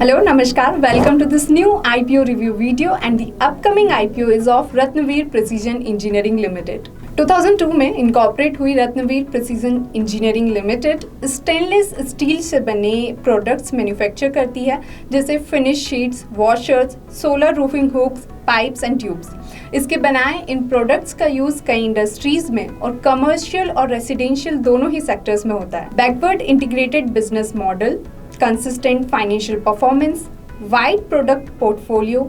Hello, Namaskar. Welcome to this new IPO review video and the upcoming IPO is of Ratnavir Precision Engineering Limited. 2002 में incorporate हुई Ratnaveer precision engineering limited stainless steel से बने products manufacture करती है जैसे finish sheets, washers, solar roofing hooks, pipes and tubes. इसके बनाए इन प्रोडक्ट्स का यूज कई इंडस्ट्रीज में और कमर्शियल और रेसिडेंशियल दोनों ही सेक्टर्स में होता है। Backward integrated business model, consistent financial performance, wide product portfolio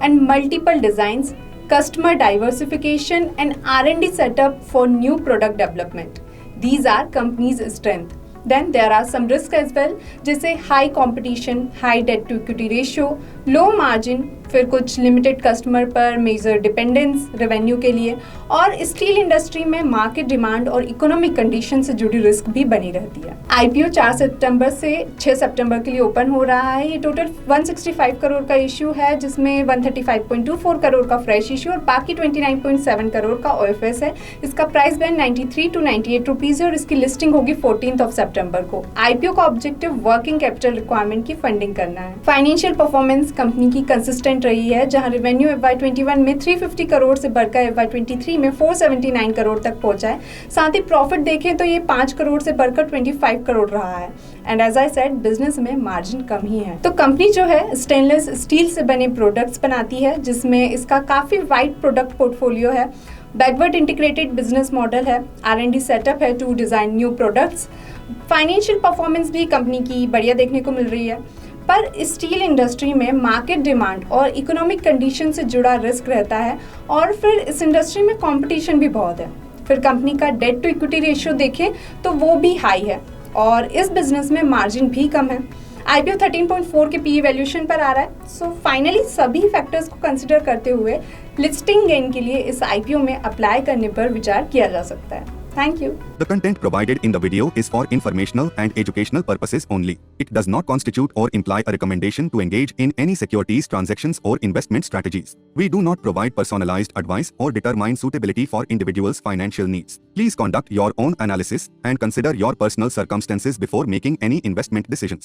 and multiple designs, customer diversification and R&D setup for new product development. These are company's strength. Then there are some risk as well, जैसे high competition, high debt to equity ratio, low margin, फिर कुछ limited customer पर major dependence revenue के लिए, और steel industry में market demand और economic condition से जुड़ी रिस्क भी बनी रहती है। आईपीओ 4 सितंबर से 6 सितंबर के लिए ओपन हो रहा है। ये टोटल 165 करोड़ का इश्यू है, जिसमें 135.24 करोड़ का फ्रेश इश्यू और बाकी 29.7 करोड़ का ओएफएस है। इसका प्राइस बैंड 93 to 98 रुपीज है और इसकी लिस्टिंग होगी 14 सितंबर को। आईपीओ का ऑब्जेक्टिव वर्किंग कैपिटल रिक्वायरमेंट की फंडिंग करना है। फाइनेंशियल परफॉर्मेंस कंपनी की कंसिस्टेंट रही है, जहां रेवेन्यू FY21 में 350 करोड़ से बढ़कर FY23 में 479 करोड़ तक पहुंचा है। साथ ही प्रॉफिट देखें तो ये 5 करोड़ से बढ़कर 25 करोड़ रहा है। And as I said, business में मार्जिन कम ही है। तो कंपनी जो है स्टेनलेस स्टील से बने प्रोडक्ट्स बनाती है, जिसमें इसका काफी वाइड प्रोडक्ट पोर्टफोलियो है। बैकवर्ड इंटीग्रेटेड बिजनेस मॉडल है, R&D सेटअप है to design new products. Financial performance भी कंपनी की बढ़िया देखने को मिल रही है, पर स्टील इंडस्ट्री में मार्केट डिमांड और इकोनॉमिक कंडीशन से जुड़ा रिस्क रहता है और फिर इस इंडस्ट्री में कंपटीशन भी बहुत है। फिर कंपनी का डेट टू इक्विटी रेशियो देखें तो वो भी हाई है और इस बिजनेस में मार्जिन भी कम है। आईपीओ 13.4 के पीई वैल्यूएशन पर आ रहा है। सो फाइनली सभी फैक्टर्स को कंसिडर करते हुए लिस्टिंग गेन के लिए इस आईपीओ में अप्लाई करने पर विचार किया जा सकता है। Thank you. The content provided in the video is for informational and educational purposes only. It does not constitute or imply a recommendation to engage in any securities transactions or investment strategies. We do not provide personalized advice or determine suitability for individuals' financial needs. Please conduct your own analysis and consider your personal circumstances before making any investment decisions.